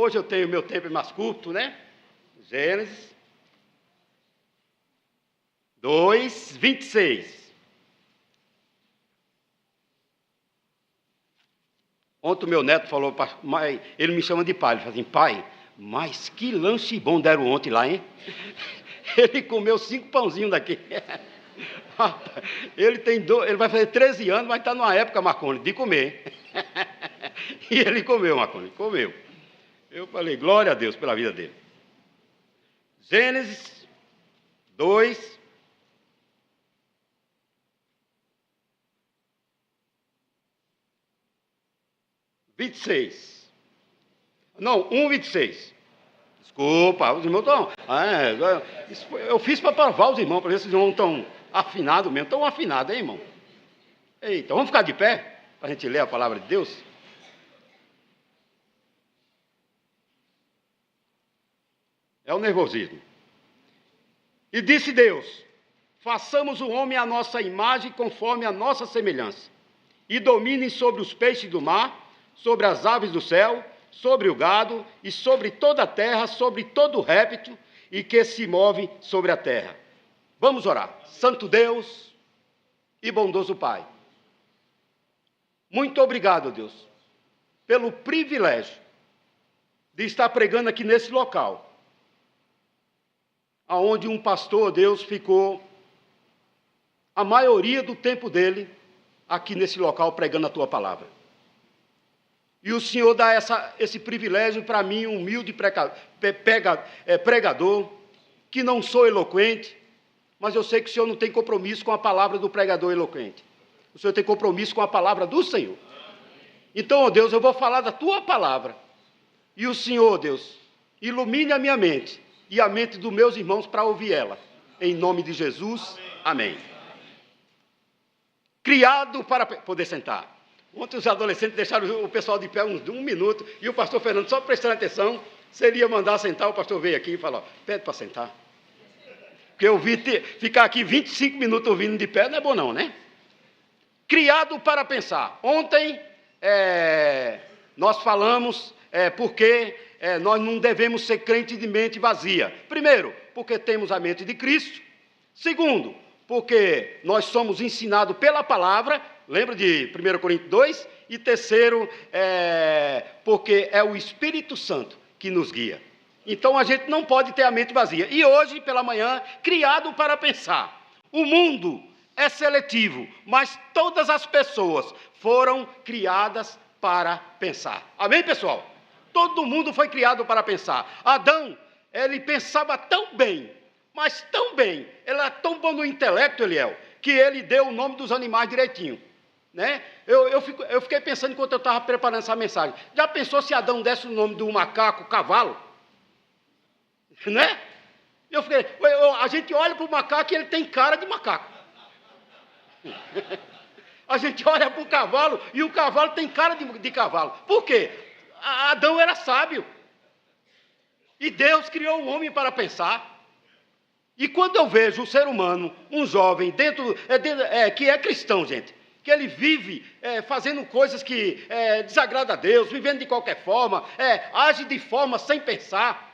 Hoje eu tenho meu tempo mais curto, né? Gênesis 2, 26. Ontem o meu neto falou, ele me chama de pai, ele fala assim, pai, mas que lanche bom deram ontem lá, hein? Ele comeu 5 pãozinhos daqui. Ele vai fazer 13 anos, mas está numa época, Marconi, de comer. E ele comeu, Marconi, comeu. Eu falei, glória a Deus pela vida dele. Gênesis 2, 26. Não, 1,26. Desculpa, os irmãos estão... eu fiz para provar os irmãos, para ver se os irmãos estão afinados mesmo. Estão afinados, hein, irmão? Eita, vamos ficar de pé, para a gente ler a palavra de Deus? É o nervosismo. E disse Deus, façamos o homem à nossa imagem, conforme a nossa semelhança, e dominem sobre os peixes do mar, sobre as aves do céu, sobre o gado, e sobre toda a terra, sobre todo o réptil, e que se move sobre a terra. Vamos orar. Santo Deus e bondoso Pai, muito obrigado, Deus, pelo privilégio de estar pregando aqui nesse local, aonde um pastor, Deus, ficou a maioria do tempo dele aqui nesse local pregando a Tua palavra. E o Senhor dá esse privilégio para mim, um humilde pregador, que não sou eloquente, mas eu sei que o Senhor não tem compromisso com a palavra do pregador eloquente. O Senhor tem compromisso com a palavra do Senhor. Então, ó Deus, eu vou falar da Tua palavra. E o Senhor, Deus, ilumine a minha mente e a mente dos meus irmãos para ouvir ela. Em nome de Jesus, amém. Criado para poder sentar. Ontem os adolescentes deixaram o pessoal de pé um minuto, e o pastor Fernando, só prestando atenção, seria mandar sentar, o pastor veio aqui e falou, pede para sentar. Porque eu vi ficar aqui 25 minutos ouvindo de pé, não é bom não, né? Criado para pensar. Ontem, nós falamos porque nós não devemos ser crentes de mente vazia. Primeiro, porque temos a mente de Cristo. Segundo, porque nós somos ensinados pela palavra, lembra de 1 Coríntios 2? E terceiro, porque é o Espírito Santo que nos guia. Então a gente não pode ter a mente vazia. E hoje, pela manhã, criado para pensar. O mundo é seletivo, mas todas as pessoas foram criadas para pensar. Amém, pessoal? Todo mundo foi criado para pensar. Adão, ele pensava tão bem, mas tão bem, ele era tão bom no intelecto, Eliel, que ele deu o nome dos animais direitinho. Né? Eu fiquei pensando enquanto eu estava preparando essa mensagem. Já pensou se Adão desse o nome do macaco, cavalo? Né? A gente olha para o macaco e ele tem cara de macaco. A gente olha para o cavalo e o cavalo tem cara de cavalo. Por quê? Adão era sábio. E Deus criou o homem para pensar. E quando eu vejo o ser humano, um jovem, que é cristão, gente, que ele vive fazendo coisas que desagradam a Deus, vivendo de qualquer forma, age de forma sem pensar.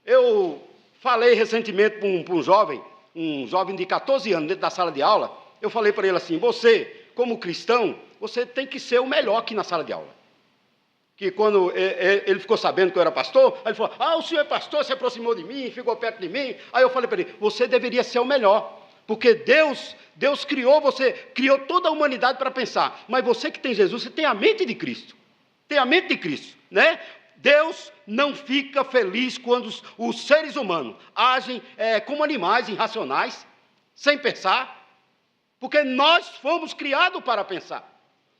Eu falei recentemente para um jovem de 14 anos, dentro da sala de aula, eu falei para ele assim, você, como cristão, você tem que ser o melhor aqui na sala de aula. Que quando ele ficou sabendo que eu era pastor, aí ele falou, o senhor é pastor, se aproximou de mim, ficou perto de mim. Aí eu falei para ele, você deveria ser o melhor, porque Deus criou você, criou toda a humanidade para pensar, mas você que tem Jesus, você tem a mente de Cristo, né? Deus não fica feliz quando os seres humanos agem como animais irracionais, sem pensar, porque nós fomos criados para pensar.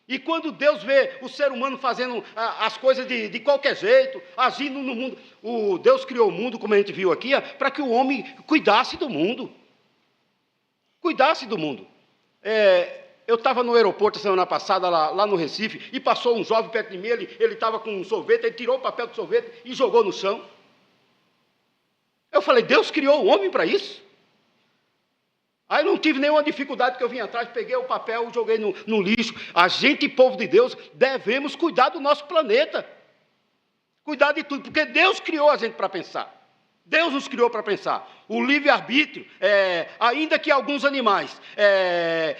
E quando Deus vê o ser humano fazendo as coisas de qualquer jeito, agindo no mundo, Deus criou o mundo, como a gente viu aqui, para que o homem cuidasse do mundo. Eu estava no aeroporto semana passada, lá no Recife, e passou um jovem perto de mim, ele estava com um sorvete, ele tirou o papel do sorvete e jogou no chão. Eu falei, Deus criou o homem para isso? Aí não tive nenhuma dificuldade, porque eu vim atrás, peguei o papel, joguei no lixo. A gente, povo de Deus, devemos cuidar do nosso planeta. Cuidar de tudo, porque Deus criou a gente para pensar. Deus nos criou para pensar. O livre-arbítrio, ainda que alguns animais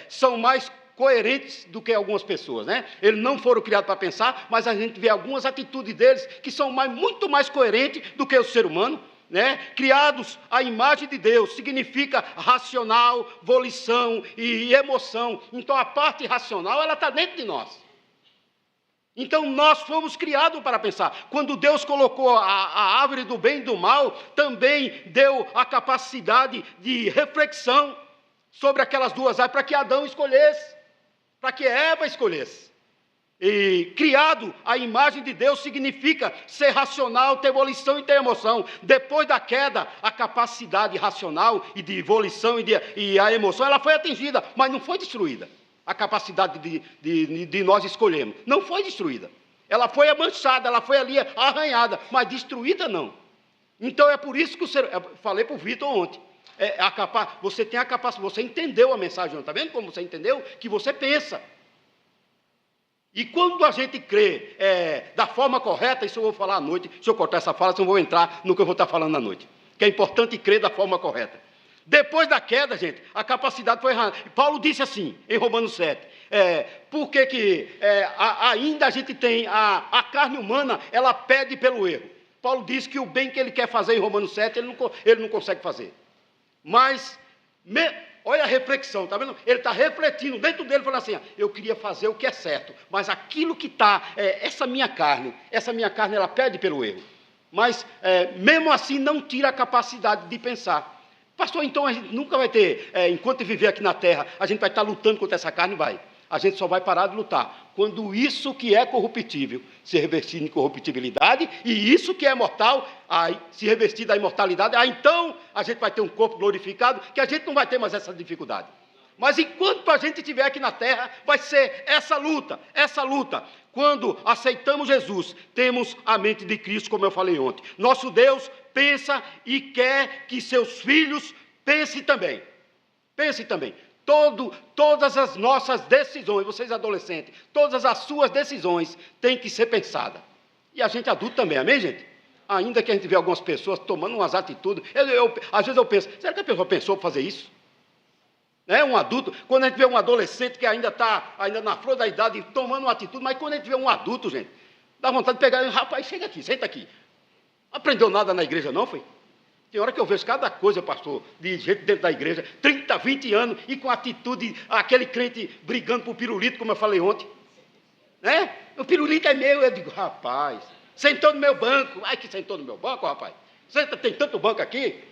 são mais coerentes do que algumas pessoas, né? Eles não foram criados para pensar, mas a gente vê algumas atitudes deles que são muito mais coerentes do que o ser humano, né? Criados à imagem de Deus, significa racional, volição e emoção. Então a parte racional, ela está dentro de nós. Então nós fomos criados para pensar. Quando Deus colocou a árvore do bem e do mal, também deu a capacidade de reflexão sobre aquelas duas árvores, para que Adão escolhesse, para que Eva escolhesse. E criado à imagem de Deus significa ser racional, ter volição e ter emoção. Depois da queda, a capacidade racional e de volição e a emoção, ela foi atingida, mas não foi destruída. A capacidade de nós escolhermos não foi destruída. Ela foi manchada, ela foi ali arranhada, mas destruída não. Então é por isso que eu falei para o Vitor ontem. Você tem a capacidade, você entendeu a mensagem, está vendo como você entendeu? Que você pensa. E quando a gente crê da forma correta, isso eu vou falar à noite, deixa eu cortar essa fala, senão eu vou entrar no que eu vou estar falando à noite. Que é importante crer da forma correta. Depois da queda, gente, a capacidade foi errada. Paulo disse assim, em Romanos 7, por que ainda a gente tem a carne humana, ela pede pelo erro. Paulo diz que o bem que ele quer fazer em Romanos 7, ele não consegue fazer. Mas, olha a reflexão, está vendo? Ele está refletindo dentro dele, falando assim, eu queria fazer o que é certo, mas aquilo que está, essa minha carne, ela pede pelo erro. Mas, mesmo assim, não tira a capacidade de pensar. Pastor, então a gente nunca vai ter, enquanto viver aqui na terra, a gente vai estar lutando contra essa carne? Vai. A gente só vai parar de lutar quando isso que é corruptível se revestir em corruptibilidade e isso que é mortal se revestir da imortalidade. Então a gente vai ter um corpo glorificado que a gente não vai ter mais essa dificuldade. Mas enquanto a gente estiver aqui na terra, vai ser essa luta. Quando aceitamos Jesus, temos a mente de Cristo, como eu falei ontem. Nosso Deus pensa e quer que seus filhos pensem também. Pensem também. Todas as nossas decisões, vocês adolescentes, todas as suas decisões têm que ser pensadas. E a gente adulto também, amém, gente? Ainda que a gente vê algumas pessoas tomando umas atitudes, às vezes eu penso, será que a pessoa pensou para fazer isso? Um adulto, quando a gente vê um adolescente que ainda está na flor da idade, tomando uma atitude, mas quando a gente vê um adulto, gente, dá vontade de pegar ele, rapaz, chega aqui, senta aqui. Aprendeu nada na igreja não, foi? Tem hora que eu vejo cada coisa, pastor, de gente dentro da igreja, 30, 20 anos, e com atitude, aquele crente brigando por pirulito, como eu falei ontem. O pirulito é meu, eu digo, rapaz, sentou no meu banco. Ai, que sentou no meu banco, rapaz. Tem tanto banco aqui.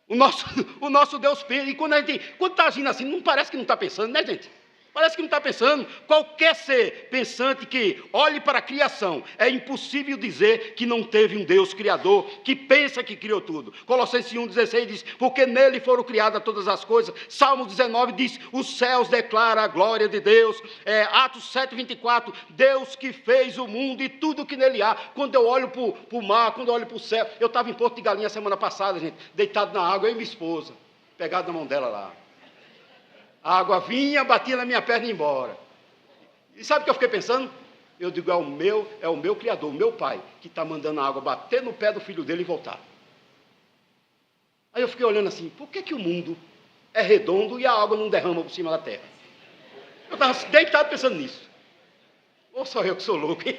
O nosso Deus pensa, e quando está agindo assim, não parece que não está pensando, né, gente? Parece que não está pensando. Qualquer ser pensante que olhe para a criação, é impossível dizer que não teve um Deus criador, que pensa que criou tudo. Colossenses 1,16 diz, porque nele foram criadas todas as coisas. Salmo 19 diz, os céus declaram a glória de Deus. Atos 7,24, Deus que fez o mundo e tudo que nele há. Quando eu olho para o mar, quando eu olho para o céu, eu estava em Porto de Galinha semana passada, gente, deitado na água, eu e minha esposa, pegado na mão dela lá. A água vinha, batia na minha perna e ia embora. E sabe o que eu fiquei pensando? Eu digo, é o meu Criador, o meu Pai, que está mandando a água bater no pé do filho dele e voltar. Aí eu fiquei olhando assim, por que o mundo é redondo e a água não derrama por cima da terra? Eu estava deitado pensando nisso. Ou só eu que sou louco, hein?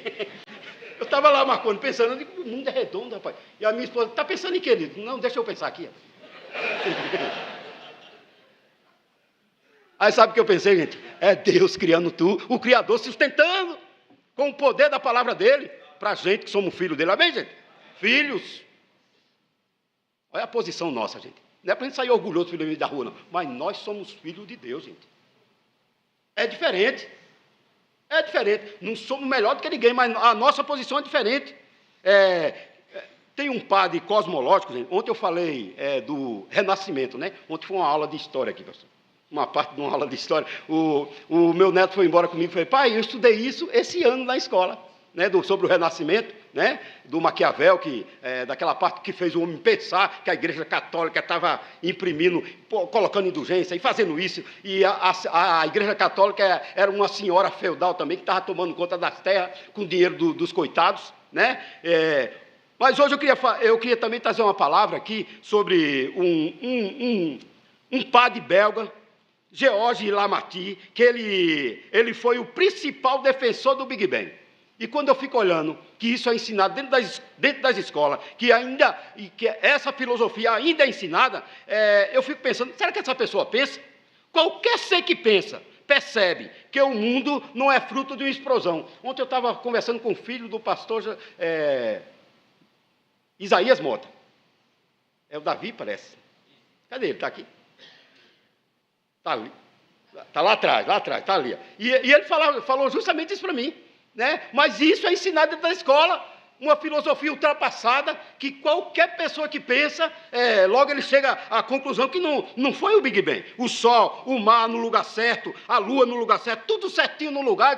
Eu estava lá, Marconi, pensando, eu digo, o mundo é redondo, rapaz. E a minha esposa, está pensando em quê? Eu digo, não, deixa eu pensar aqui. Aí sabe o que eu pensei, gente? É Deus criando tudo, o Criador sustentando com o poder da palavra dele, para a gente que somos filhos dele. Amém, gente? Filhos. Olha a posição nossa, gente. Não é para a gente sair orgulhoso pelo meio da rua, não. Mas nós somos filhos de Deus, gente. É diferente. Não somos melhor do que ninguém, mas a nossa posição é diferente. Tem um padre cosmológico, gente. Ontem eu falei do renascimento, né? Ontem foi uma aula de história aqui, pastor. Uma parte de uma aula de história. O meu neto foi embora comigo e falou, pai, eu estudei isso esse ano na escola, né, sobre o renascimento. né? Do Maquiavel, daquela parte que fez o homem pensar que a Igreja Católica estava imprimindo, colocando indulgência e fazendo isso. E a Igreja Católica era uma senhora feudal também, que estava tomando conta das terras com o dinheiro dos coitados, né? Mas hoje eu queria também trazer uma palavra aqui sobre um padre belga, Georges Lamartine, que ele foi o principal defensor do Big Bang. E quando eu fico olhando que isso é ensinado dentro das escolas, que essa filosofia ainda é ensinada, eu fico pensando, será que essa pessoa pensa? Qualquer ser que pensa, percebe que o mundo não é fruto de uma explosão. Ontem eu estava conversando com o filho do pastor Isaías Mota. É o Davi, parece. Cadê ele? Está aqui? Está ali. Está lá atrás, está ali. E ele falou justamente isso para mim. Né? Mas isso é ensinado dentro da escola, uma filosofia ultrapassada, que qualquer pessoa que pensa, logo ele chega à conclusão que não foi o Big Bang. O sol, o mar no lugar certo, a lua no lugar certo, tudo certinho no lugar.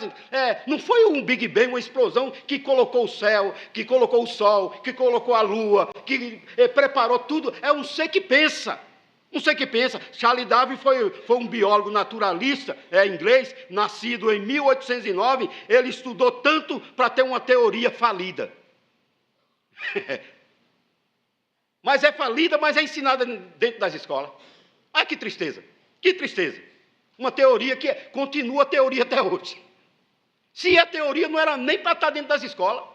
Não foi um Big Bang, uma explosão que colocou o céu, que colocou o sol, que colocou a lua, que preparou tudo. É um ser que pensa. Não sei o que pensa. Charles Darwin foi um biólogo naturalista, inglês, nascido em 1809. Ele estudou tanto para ter uma teoria falida. Mas é falida, mas é ensinada dentro das escolas. Ah, que tristeza, que tristeza. Uma teoria que continua a teoria até hoje. Se a teoria não era nem para estar dentro das escolas.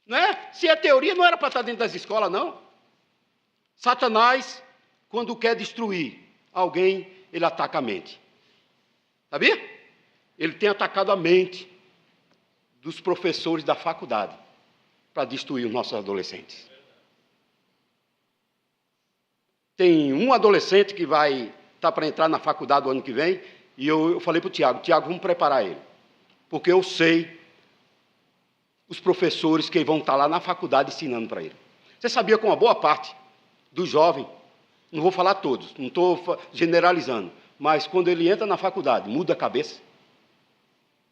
Né? Se a teoria não era para estar dentro das escolas, não. Satanás, quando quer destruir alguém, ele ataca a mente. Sabia? Ele tem atacado a mente dos professores da faculdade para destruir os nossos adolescentes. Tem um adolescente que vai estar para entrar na faculdade o ano que vem, e eu falei para o Tiago, vamos preparar ele. Porque eu sei os professores que vão estar lá na faculdade ensinando para ele. Você sabia que uma boa parte do jovem, não vou falar todos, não estou generalizando, mas quando ele entra na faculdade, muda a cabeça.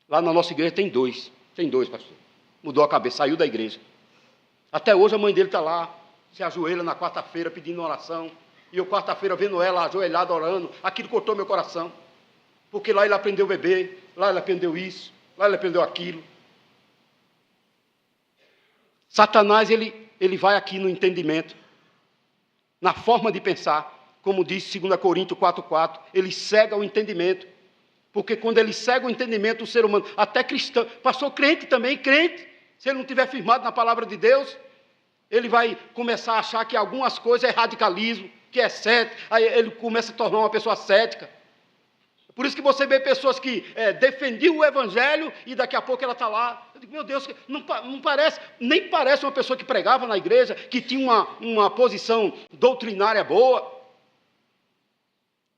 Lá na nossa igreja tem dois, pastor. Mudou a cabeça, saiu da igreja. Até hoje a mãe dele está lá, se ajoelha na quarta-feira pedindo oração, e eu quarta-feira vendo ela ajoelhada orando, aquilo cortou meu coração, porque lá ele aprendeu a beber, lá ele aprendeu isso, lá ele aprendeu aquilo. Satanás, ele vai aqui no entendimento, na forma de pensar, como diz 2 Coríntios 4,4, ele cega o entendimento, porque quando ele cega o entendimento do ser humano, até cristão, pastor crente também, crente, se ele não tiver firmado na palavra de Deus, ele vai começar a achar que algumas coisas é radicalismo, que é cético, aí ele começa a tornar uma pessoa cética. Por isso que você vê pessoas que defendiam o evangelho e daqui a pouco ela está lá. Eu digo, meu Deus, não parece, nem parece uma pessoa que pregava na igreja, que tinha uma posição doutrinária boa.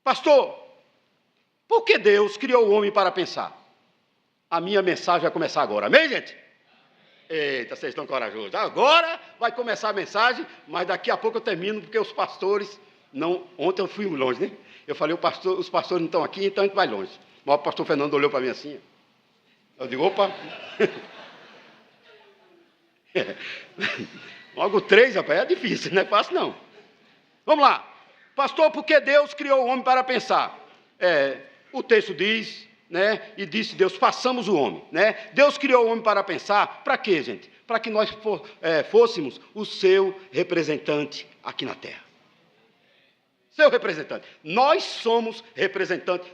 Pastor, por que Deus criou o homem para pensar? A minha mensagem vai começar agora. Amém, gente? Eita, vocês estão corajosos. Agora vai começar a mensagem, mas daqui a pouco eu termino, porque os pastores não... Ontem eu fui longe, né? Eu falei, os pastores não estão aqui, então a gente vai longe. Mas o pastor Fernando olhou para mim assim. Eu digo, opa. Logo 3, rapaz, é difícil, não é fácil não. Vamos lá. Pastor, por que Deus criou o homem para pensar? O texto diz, né? E disse Deus, façamos o homem. Né? Deus criou o homem para pensar. Para quê, gente? Para que nós fôssemos o seu representante aqui na terra. Seu representante. Nós somos representantes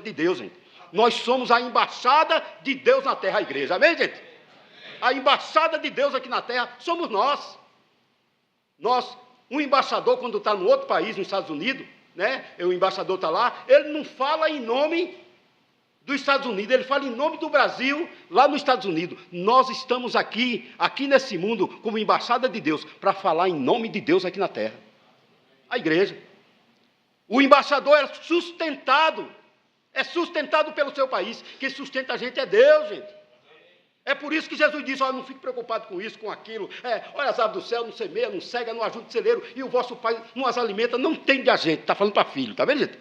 de Deus, gente. Nós somos a embaixada de Deus na terra, a igreja. Amém, gente? A embaixada de Deus aqui na terra somos nós. Um embaixador, quando está no outro país, nos Estados Unidos, né? O embaixador está lá, ele não fala em nome dos Estados Unidos, ele fala em nome do Brasil, lá nos Estados Unidos. Nós estamos aqui nesse mundo, como embaixada de Deus, para falar em nome de Deus aqui na terra. A igreja. O embaixador é sustentado pelo seu país. Quem sustenta a gente é Deus, gente. É por isso que Jesus disse, não fique preocupado com isso, com aquilo. Olha as aves do céu, não semeia, não cega, não ajuda o celeiro, e o vosso pai não as alimenta, não tem de a gente. Está falando para filho, está vendo, gente?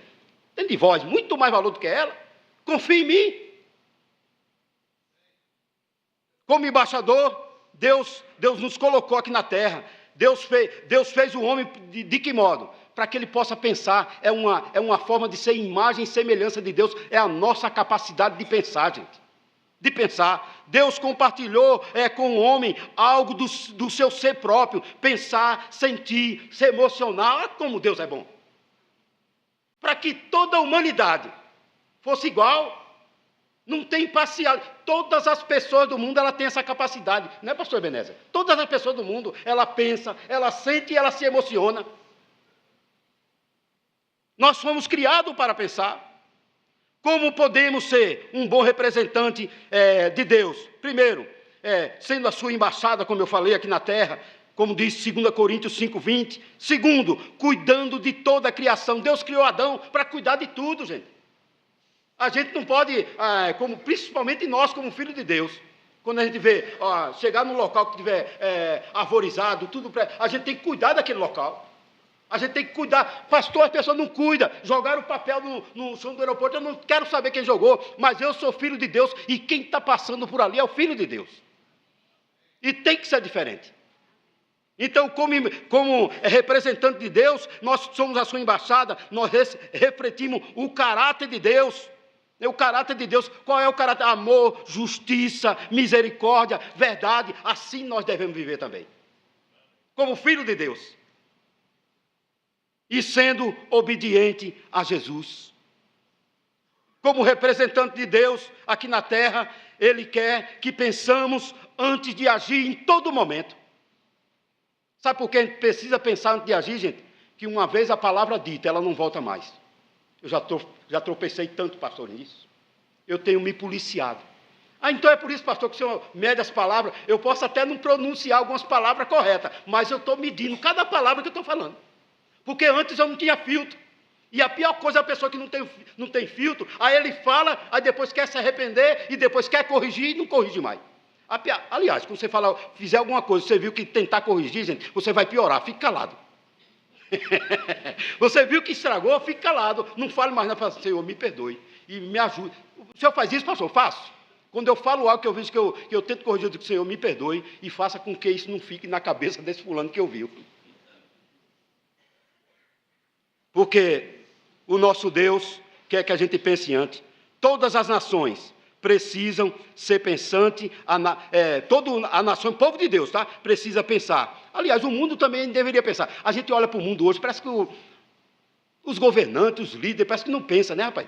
Tem de vós, muito mais valor do que ela. Confia em mim. Como embaixador, Deus nos colocou aqui na terra. Deus fez o homem de que modo? Para que ele possa pensar. É uma forma de ser imagem e semelhança de Deus. É a nossa capacidade de pensar, gente. De pensar. Deus compartilhou com o homem algo do seu ser próprio. Pensar, sentir, se emocionar. Olha como Deus é bom. Para que toda a humanidade fosse igual. Não tem parcialidade. Todas as pessoas do mundo, ela tem essa capacidade. Não é, pastor Ebenezer? Todas as pessoas do mundo, ela pensa, ela sente e ela se emociona. Nós fomos criados para pensar. Como podemos ser um bom representante de Deus? Primeiro, sendo a sua embaixada, como eu falei aqui na terra, como diz 2 Coríntios 5:20. Segundo, cuidando de toda a criação. Deus criou Adão para cuidar de tudo, gente. A gente não pode, principalmente nós, como filho de Deus, quando a gente vê, chegar num local que estiver arvorizado, a gente tem que cuidar daquele local. A gente tem que cuidar. Pastor, a pessoa não cuida. Jogaram o papel no chão do aeroporto, eu não quero saber quem jogou, mas eu sou filho de Deus e quem está passando por ali é o filho de Deus. E tem que ser diferente. Então, como representante de Deus, nós somos a sua embaixada, nós refletimos o caráter de Deus. O caráter de Deus, qual é o caráter? Amor, justiça, misericórdia, verdade. Assim nós devemos viver também. Como filho de Deus. E sendo obediente a Jesus. Como representante de Deus aqui na terra, Ele quer que pensamos antes de agir em todo momento. Sabe por que a gente precisa pensar antes de agir, gente? Que uma vez a palavra dita, ela não volta mais. Eu já tropecei tanto, pastor, nisso. Eu tenho me policiado. Então é por isso, pastor, que o senhor mede as palavras. Eu posso até não pronunciar algumas palavras corretas, mas eu estou medindo cada palavra que eu estou falando. Porque antes eu não tinha filtro. E a pior coisa é a pessoa que não tem filtro, aí ele fala, aí depois quer se arrepender, e depois quer corrigir e não corrige mais. Aliás, quando você fizer alguma coisa, você viu que tentar corrigir, gente, você vai piorar, fique calado. Você viu que estragou, fique calado. Não fale mais nada, fala, Senhor, me perdoe e me ajude. O senhor faz isso, pastor? Faço. Quando eu falo algo que eu vejo que eu tento corrigir, eu digo, Senhor, me perdoe e faça com que isso não fique na cabeça desse fulano que ouviu. Porque o nosso Deus quer que a gente pense antes. Todas as nações precisam ser pensantes, toda a nação, o povo de Deus, tá? Precisa pensar. Aliás, o mundo também deveria pensar. A gente olha para o mundo hoje, parece que os governantes, os líderes, parece que não pensam, né, rapaz?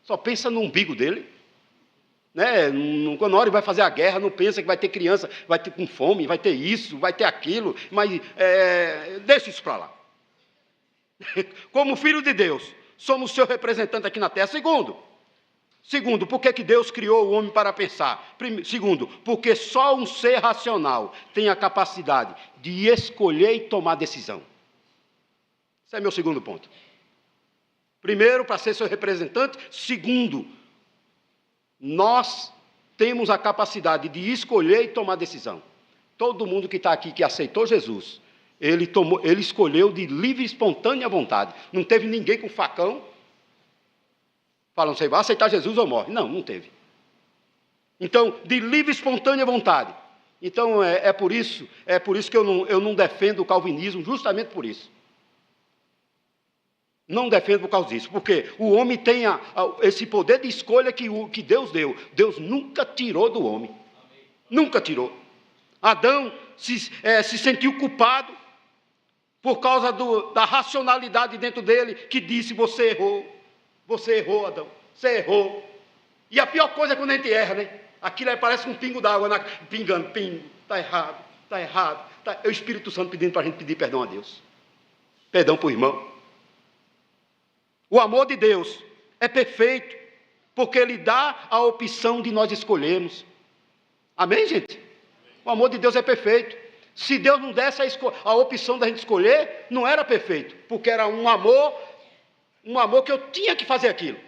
Só pensa no umbigo dele. Né? Na hora que vai fazer a guerra, não pensa que vai ter criança, vai ter com fome, vai ter isso, vai ter aquilo, mas deixa isso para lá. Como filho de Deus, somos seu representante aqui na terra. Segundo, por que Deus criou o homem para pensar? Segundo, porque só um ser racional tem a capacidade de escolher e tomar decisão. Esse é meu segundo ponto. Primeiro, para ser seu representante. Segundo, nós temos a capacidade de escolher e tomar decisão. Todo mundo que está aqui, que aceitou Jesus, ele escolheu de livre e espontânea vontade. Não teve ninguém com facão falando, você vai aceitar Jesus ou morre. Não teve. Então, de livre e espontânea vontade. Então, é por isso que eu não defendo o calvinismo, justamente por isso. Não defendo por causa disso, porque o homem tem esse poder de escolha que Deus deu. Deus nunca tirou do homem. Nunca tirou. Adão se sentiu culpado por causa da racionalidade dentro dele, que disse, você errou, Adão, você errou. E a pior coisa é quando a gente erra, né? Aquilo aí parece um pingo d'água, pingando, está errado. É o Espírito Santo pedindo para a gente pedir perdão a Deus. Perdão para o irmão. O amor de Deus é perfeito, porque Ele dá a opção de nós escolhermos. Amém, gente? O amor de Deus é perfeito. Se Deus não desse a opção da gente escolher, não era perfeito, porque era um amor que eu tinha que fazer aquilo.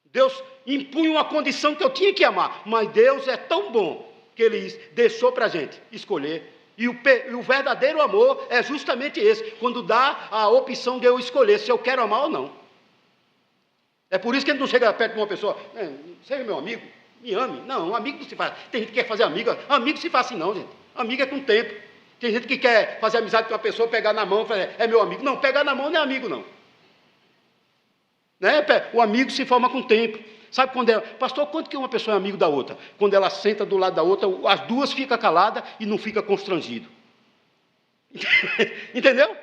Deus impunha uma condição que eu tinha que amar, mas Deus é tão bom que Ele deixou para a gente escolher. E o verdadeiro amor é justamente esse, quando dá a opção de eu escolher se eu quero amar ou não. É por isso que a gente não chega perto de uma pessoa, seja meu amigo, me ame. Não, amigo não se faz. Tem gente que quer fazer amigo. Amigo se faz assim não, gente. Amigo é com o tempo. Tem gente que quer fazer amizade com uma pessoa, pegar na mão e falar, é meu amigo. Não, pegar na mão não é amigo, não. Né? O amigo se forma com o tempo. Sabe quando é... Pastor, quanto que uma pessoa é amigo da outra? Quando ela senta do lado da outra, as duas ficam caladas e não fica constrangido. Entendeu?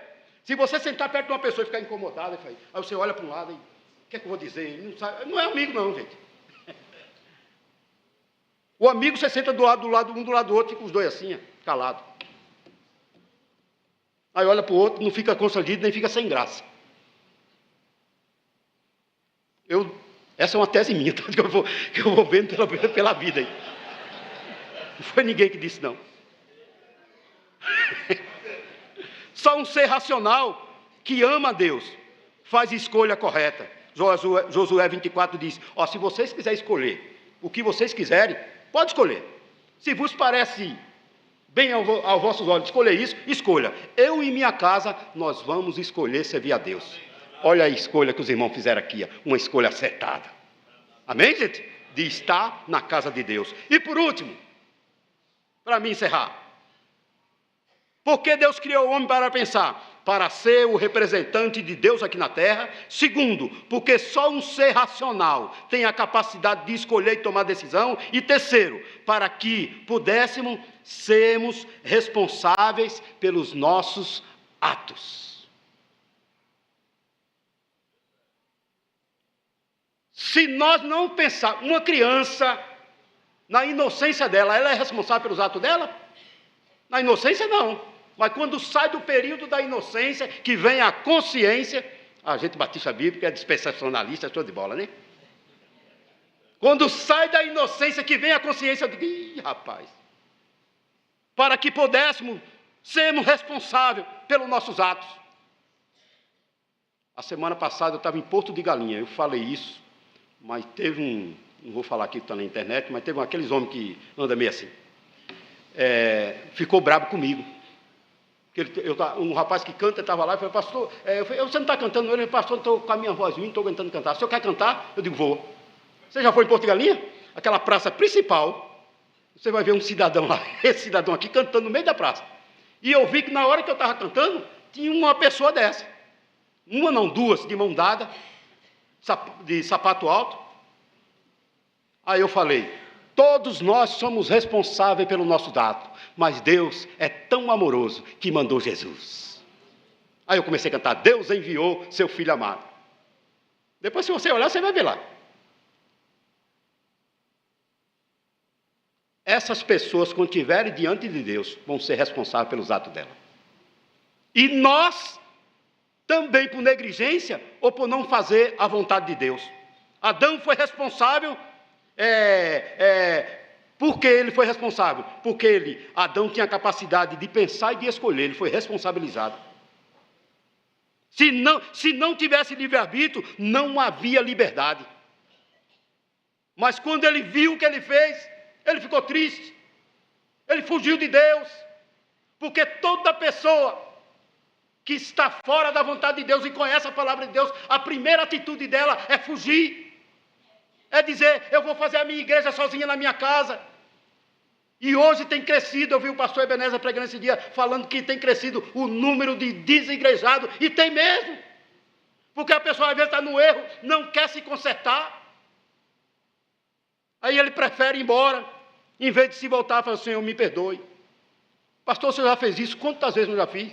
Se você sentar perto de uma pessoa e ficar incomodado, aí você olha para um lado e... O que é que eu vou dizer? Não, sabe, não é amigo não, gente. O amigo, você senta um do lado do outro, fica os dois assim, calado. Aí olha para o outro, não fica constrangido, nem fica sem graça. Essa é uma tese minha, tá? que eu vou vendo pela vida aí. Não foi ninguém que disse, não. Só um ser racional que ama a Deus faz escolha correta. Josué 24 diz, se vocês quiserem escolher o que vocês quiserem, pode escolher. Se vos parece bem aos vossos olhos escolher isso, escolha. Eu e minha casa, nós vamos escolher servir a Deus. Olha a escolha que os irmãos fizeram aqui, uma escolha acertada. Amém, gente? De estar na casa de Deus. E por último, para mim encerrar, porque Deus criou o homem para pensar? Para ser o representante de Deus aqui na terra. Segundo, porque só um ser racional tem a capacidade de escolher e tomar decisão. E terceiro, para que pudéssemos sermos responsáveis pelos nossos atos. Se nós não pensarmos, uma criança, na inocência dela, ela é responsável pelos atos dela? Na inocência, não. Mas quando sai do período da inocência, que vem a consciência, a gente batista bíblica é dispensacionalista, é show de bola, né? Quando sai da inocência, que vem a consciência, eu digo, rapaz, para que pudéssemos sermos responsáveis pelos nossos atos. A semana passada eu estava em Porto de Galinha, eu falei isso, mas teve não vou falar aqui que está na internet, mas teve aqueles homens que andam meio assim. Ficou bravo comigo. Um rapaz que canta estava lá e falou, pastor, você não está cantando? Ele falou, pastor, estou com a minha voz ruim, estou tentando cantar. O senhor quer cantar? Eu digo, vou. Você já foi em Porto de Galinha? Aquela praça principal, você vai ver um cidadão lá, esse cidadão aqui cantando no meio da praça. E eu vi que na hora que eu estava cantando, tinha uma pessoa dessa. Uma não, duas, de mão dada, de sapato alto. Aí eu falei, todos nós somos responsáveis pelo nosso ato, mas Deus é tão amoroso que mandou Jesus. Aí eu comecei a cantar, Deus enviou seu Filho amado. Depois, se você olhar, você vai ver lá. Essas pessoas, quando estiverem diante de Deus, vão ser responsáveis pelos atos dela. E nós, também por negligência, ou por não fazer a vontade de Deus. Adão foi responsável... Por que ele foi responsável? Porque Adão tinha a capacidade de pensar e de escolher, ele foi responsabilizado. Se não tivesse livre-arbítrio, não havia liberdade. Mas quando ele viu o que ele fez, ele ficou triste. Ele fugiu de Deus. Porque toda pessoa que está fora da vontade de Deus e conhece a palavra de Deus, a primeira atitude dela é fugir. É dizer, eu vou fazer a minha igreja sozinha na minha casa. E hoje tem crescido, eu vi o pastor Ebenezer pregando esse dia, falando que tem crescido o número de desigrejados, e tem mesmo. Porque a pessoa às vezes está no erro, não quer se consertar. Aí ele prefere ir embora, em vez de se voltar e falar, Senhor, me perdoe. Pastor, o senhor já fez isso? Quantas vezes eu já fiz?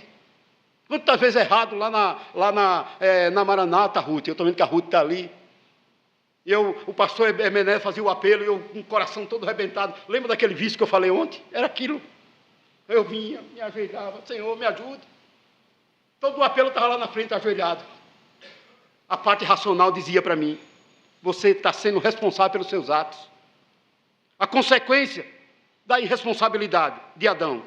Quantas vezes errado lá na Maranata, Ruth? Eu estou vendo que a Ruth está ali. O pastor Ebenezer fazia o apelo, e eu com o coração todo arrebentado. Lembra daquele vício que eu falei ontem? Era aquilo. Eu vinha, me ajoelhava, Senhor, me ajude. Todo o apelo estava lá na frente, ajoelhado. A parte racional dizia para mim, você está sendo responsável pelos seus atos. A consequência da irresponsabilidade de Adão,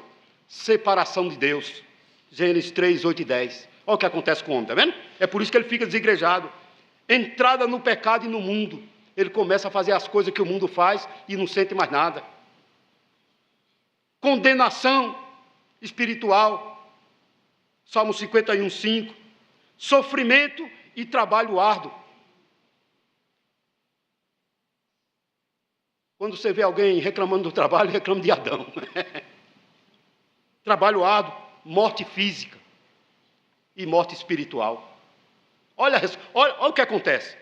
separação de Deus. Gênesis 3, 8 e 10. Olha o que acontece com o homem, está vendo? É por isso que ele fica desigrejado. Entrada no pecado e no mundo. Ele começa a fazer as coisas que o mundo faz e não sente mais nada. Condenação espiritual. Salmo 51, 5. Sofrimento e trabalho árduo. Quando você vê alguém reclamando do trabalho, reclama de Adão. Trabalho árduo, morte física e morte espiritual. Olha o que acontece.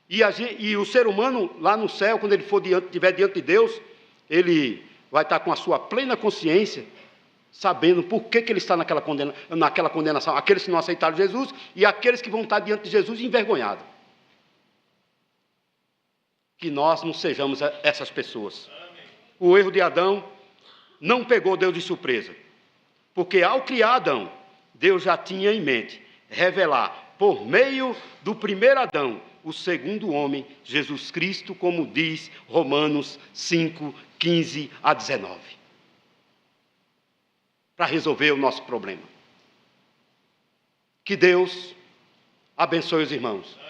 E o ser humano, lá no céu, quando ele estiver diante de Deus, ele vai estar com a sua plena consciência, sabendo por que ele está naquela condenação. Aqueles que não aceitaram Jesus e aqueles que vão estar diante de Jesus envergonhados. Que nós não sejamos essas pessoas. O erro de Adão não pegou Deus de surpresa. Porque ao criar Adão, Deus já tinha em mente revelar, por meio do primeiro Adão, o segundo homem, Jesus Cristo, como diz Romanos 5, 15 a 19. Para resolver o nosso problema. Que Deus abençoe os irmãos.